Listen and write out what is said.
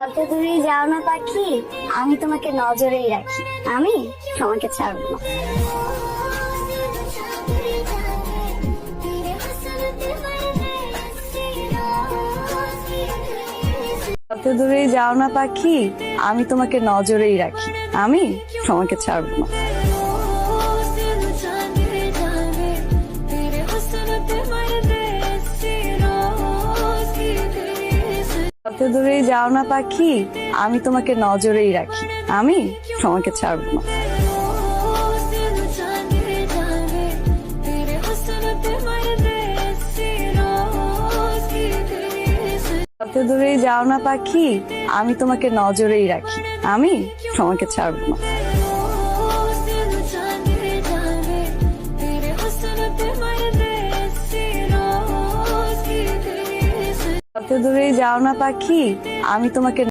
যত দূরেই যাও না পাখি, আমি তোমাকে নজরেই রাখি। আমি তোমাকে ছাড়বো না। যত দূরেই যাও না পাখি, আমি তোমাকে নজরেই রাখি। আমি তোমাকে ছাড়বো না। যত দূরেই যাও না পাখি, আমি তোমাকে নজরেই রাখি। আমি তোমাকে ছাড়বো না। যত দূরেই যাও না পাখি, আমি তোমাকে নজরেই রাখি। আমি তোমাকে ছাড়বো না। যত দূরেই যাও না পাখি, আমি তোমাকে